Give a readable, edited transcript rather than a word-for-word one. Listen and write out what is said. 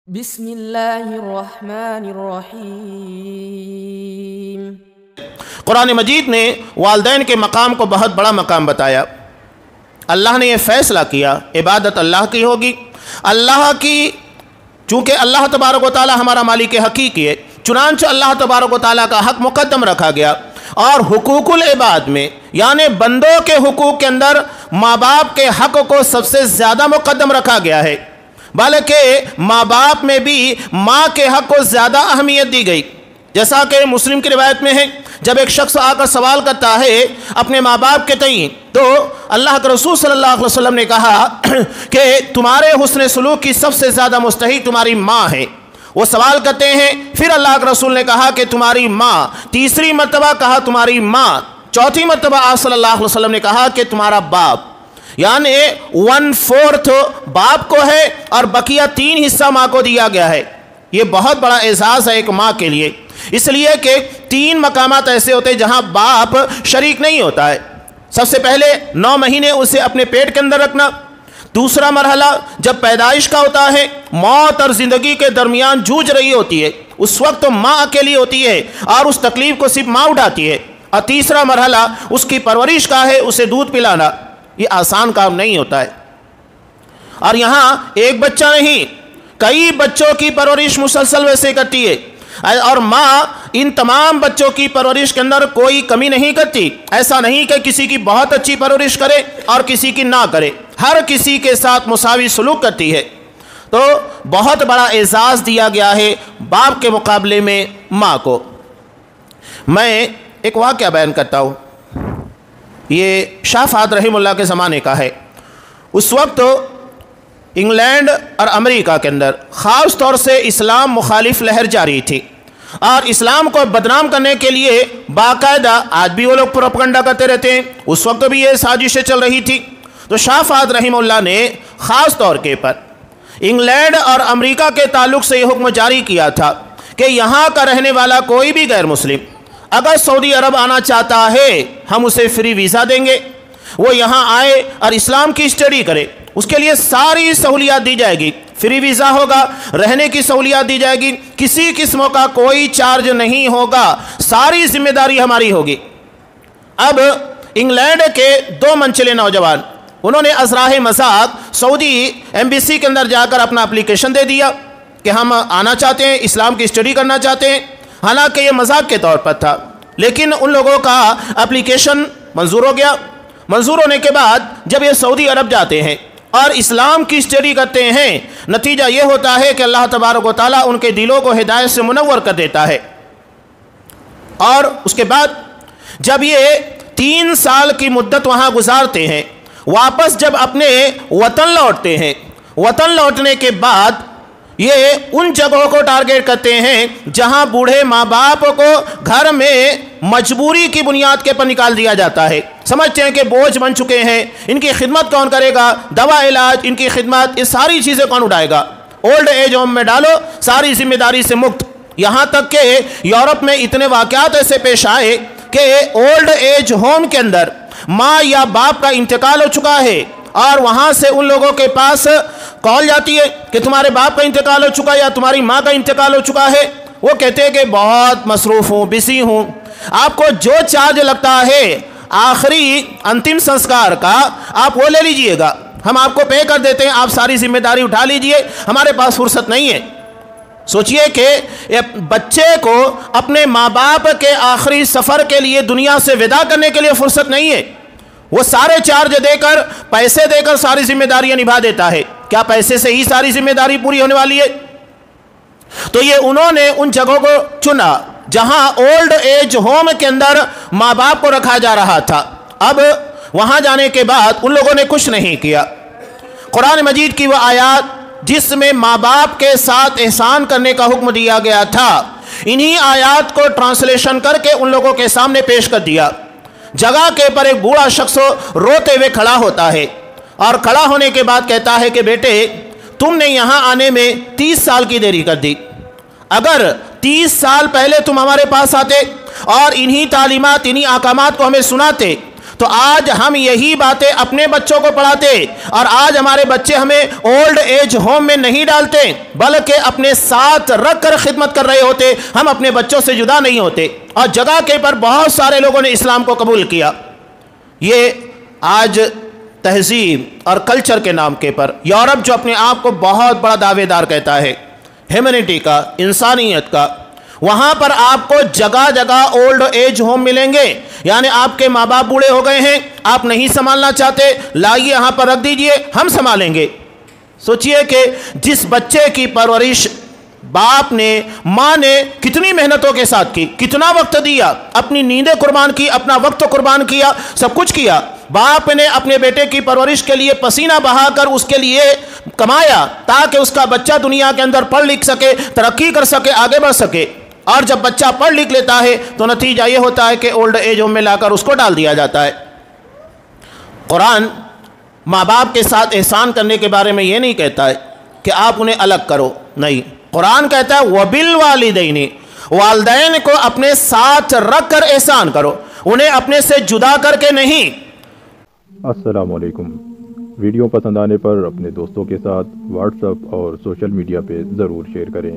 بسم اللہ الرحمن الرحیم۔ قرآن مجید نے والدین کے مقام کو بہت بڑا مقام بتایا۔ اللہ نے یہ فیصلہ کیا عبادت اللہ کی ہوگی، اللہ کی، چونکہ اللہ تبارک و تعالی ہمارا مالک حقیقی ہے، چنانچہ اللہ تبارک و تعالی کا حق مقدم رکھا گیا، اور حقوق العباد میں یعنی بندوں کے حقوق کے اندر ماں باپ کے حق کو سب سے زیادہ مقدم رکھا گیا ہے، بلکہ ماں باپ میں بھی ماں کے حق کو زیادہ اہمیت دی گئی۔ جیسا کہ مسلم کی روایت میں ہے، جب ایک شخص آ کر سوال کرتا ہے اپنے ماں باپ کے تئیں، تو اللہ کے رسول صلی اللہ علیہ وسلم نے کہا کہ تمہارے حسن سلوک کی سب سے زیادہ مستحق تمہاری ماں ہے۔ وہ سوال کرتے ہیں، پھر اللہ کے رسول نے کہا کہ تمہاری ماں، تیسری مرتبہ کہا تمہاری ماں، چوتھی مرتبہ آپ صلی اللہ علیہ وسلم نے کہا کہ تمہارا باپ، یعنی 1/4 باپ کو ہے اور بقیہ 3 حصہ ماں کو دیا گیا ہے۔ یہ بہت بڑا اعزاز ہے ایک ماں کے لیے، اس لیے کہ 3 مقامات ایسے ہوتے ہیں جہاں باپ شریک نہیں ہوتا ہے۔ سب سے پہلے 9 مہینے اسے اپنے پیٹ کے اندر رکھنا، دوسرا مرحلہ جب پیدائش کا ہوتا ہے، موت اور زندگی کے درمیان جوجھ رہی ہوتی ہے، اس وقت تو ماں اکیلی ہوتی ہے اور اس تکلیف کو صرف ماں اٹھاتی ہے، اور تیسرا مرحلہ اس کی پرورش کا ہے، اسے دودھ پلانا۔ یہ آسان کام نہیں ہوتا ہے، اور یہاں ایک بچہ نہیں، کئی بچوں کی پرورش مسلسل ویسے کرتی ہے، اور ماں ان تمام بچوں کی پرورش کے اندر کوئی کمی نہیں کرتی۔ ایسا نہیں کہ کسی کی بہت اچھی پرورش کرے اور کسی کی نہ کرے، ہر کسی کے ساتھ مساوی سلوک کرتی ہے۔ تو بہت بڑا اعزاز دیا گیا ہے باپ کے مقابلے میں ماں کو۔ میں ایک واقعہ بیان کرتا ہوں، یہ شاہ فہد رحمہ اللہ کے زمانے کا ہے۔ اس وقت انگلینڈ اور امریکہ کے اندر خاص طور سے اسلام مخالف لہر جاری تھی، اور اسلام کو بدنام کرنے کے لیے باقاعدہ، آج بھی وہ لوگ پروپیگنڈا کرتے رہتے ہیں، اس وقت بھی یہ سازشیں چل رہی تھی۔ تو شاہ فہد رحمہ اللہ نے خاص طور کے پر انگلینڈ اور امریکہ کے تعلق سے یہ حکم جاری کیا تھا کہ یہاں کا رہنے والا کوئی بھی غیر مسلم اگر سعودی عرب آنا چاہتا ہے، ہم اسے فری ویزا دیں گے، وہ یہاں آئے اور اسلام کی اسٹڈی کرے، اس کے لیے ساری سہولیات دی جائے گی، فری ویزا ہوگا، رہنے کی سہولیات دی جائے گی، کسی قسم کا کوئی چارج نہیں ہوگا، ساری ذمہ داری ہماری ہوگی۔ اب انگلینڈ کے 2 منچلے نوجوان، انہوں نے ازراہ مذاق سعودی ایمبیسی کے اندر جا کر اپنا اپلیکیشن دے دیا کہ ہم آنا چاہتے ہیں، اسلام کی اسٹڈی کرنا چاہتے ہیں، حالانکہ یہ مذاق کے طور پر تھا، لیکن ان لوگوں کا اپلیکیشن منظور ہو گیا۔ منظور ہونے کے بعد جب یہ سعودی عرب جاتے ہیں اور اسلام کی اسٹڈی کرتے ہیں، نتیجہ یہ ہوتا ہے کہ اللہ تبارک و تعالیٰ ان کے دلوں کو ہدایت سے منور کر دیتا ہے، اور اس کے بعد جب یہ 3 سال کی مدت وہاں گزارتے ہیں، واپس جب اپنے وطن لوٹتے ہیں، وطن لوٹنے کے بعد یہ ان جگہوں کو ٹارگیٹ کرتے ہیں جہاں بوڑھے ماں باپ کو گھر میں مجبوری کی بنیاد کے پر نکال دیا جاتا ہے، سمجھتے ہیں کہ بوجھ بن چکے ہیں، ان کی خدمت کون کرے گا، دوا علاج، ان کی خدمت، یہ ساری چیزیں کون اٹھائے گا، اولڈ ایج ہوم میں ڈالو، ساری ذمہ داری سے مکت۔ یہاں تک کہ یورپ میں اتنے واقعات ایسے پیش آئے کہ اولڈ ایج ہوم کے اندر ماں یا باپ کا انتقال ہو چکا ہے، اور وہاں سے ان لوگوں کے پاس کال جاتی ہے کہ تمہارے باپ کا انتقال ہو چکا ہے یا تمہاری ماں کا انتقال ہو چکا ہے، وہ کہتے ہیں کہ بہت مصروف ہوں، بزی ہوں، آپ کو جو چارج لگتا ہے آخری انتم سنسکار کا آپ وہ لے لیجئے گا، ہم آپ کو پے کر دیتے ہیں، آپ ساری ذمہ داری اٹھا لیجئے، ہمارے پاس فرصت نہیں ہے۔ سوچئے کہ بچے کو اپنے ماں باپ کے آخری سفر کے لیے دنیا سے وداع کرنے کے لیے فرصت نہیں ہے، وہ سارے چارج دے کر، پیسے دے کر ساری ذمہ داریاں نبھا دیتا ہے۔ کیا پیسے سے ہی ساری ذمہ داری پوری ہونے والی ہے؟ تو یہ انہوں نے ان جگہوں کو چنا جہاں اولڈ ایج ہوم کے اندر ماں باپ کو رکھا جا رہا تھا۔ اب وہاں جانے کے بعد ان لوگوں نے کچھ نہیں کیا۔ قرآن مجید کی وہ آیات جس میں ماں باپ کے ساتھ احسان کرنے کا حکم دیا گیا تھا، انہی آیات کو ٹرانسلیشن کر کے ان لوگوں کے سامنے پیش کر دیا۔ جگہ کے پر ایک بوڑھا شخص روتے ہوئے کھڑا ہوتا ہے، اور کھڑا ہونے کے بعد کہتا ہے کہ بیٹے، تم نے یہاں آنے میں 30 سال کی دیری کر دی، اگر 30 سال پہلے تم ہمارے پاس آتے اور انہی تعلیمات، انہی احکامات کو ہمیں سناتے، تو آج ہم یہی باتیں اپنے بچوں کو پڑھاتے اور آج ہمارے بچے ہمیں اولڈ ایج ہوم میں نہیں ڈالتے بلکہ اپنے ساتھ رکھ کر خدمت کر رہے ہوتے. ہم اپنے بچوں سے جدا نہیں ہوتے. اور جگہ کے پر بہت سارے لوگوں نے اسلام کو قبول کیا. یہ آج تہذیب اور کلچر کے نام کے پر یورپ جو اپنے آپ کو بہت بڑا دعوے دار کہتا ہے ہیومنٹی کا, انسانیت کا, وہاں پر آپ کو جگہ جگہ اولڈ ایج ہوم ملیں گے. یعنی آپ کے ماں باپ بوڑھے ہو گئے ہیں, آپ نہیں سنبھالنا چاہتے, لائیے یہاں پر رکھ دیجئے, ہم سنبھالیں گے. سوچئے کہ جس بچے کی پرورش باپ نے, ماں نے کتنی محنتوں کے ساتھ کی, کتنا وقت دیا, اپنی نیندیں قربان کی, اپنا وقت قربان کیا, سب کچھ کیا. باپ نے اپنے بیٹے کی پرورش کے لیے پسینہ بہا کر اس کے لیے کمایا تاکہ اس کا بچہ دنیا کے اندر پڑھ لکھ سکے, ترقی کر سکے, آگے بڑھ سکے. اور جب بچہ پڑھ لکھ لیتا ہے تو نتیجہ یہ ہوتا ہے کہ اولڈ ایج ہوم میں لا کر اس کو ڈال دیا جاتا ہے. قرآن ماں باپ کے ساتھ احسان کرنے کے بارے میں یہ نہیں کہتا ہے کہ آپ انہیں الگ کرو, نہیں. قرآن کہتا ہے وَبِالْوَالِدَيْنِ, والدین کو اپنے ساتھ رکھ کر احسان کرو, انہیں اپنے سے جدا کر کے نہیں. السلام علیکم. ویڈیو پسند آنے پر اپنے دوستوں کے ساتھ واٹس ایپ اور سوشل میڈیا پہ ضرور شیئر کریں.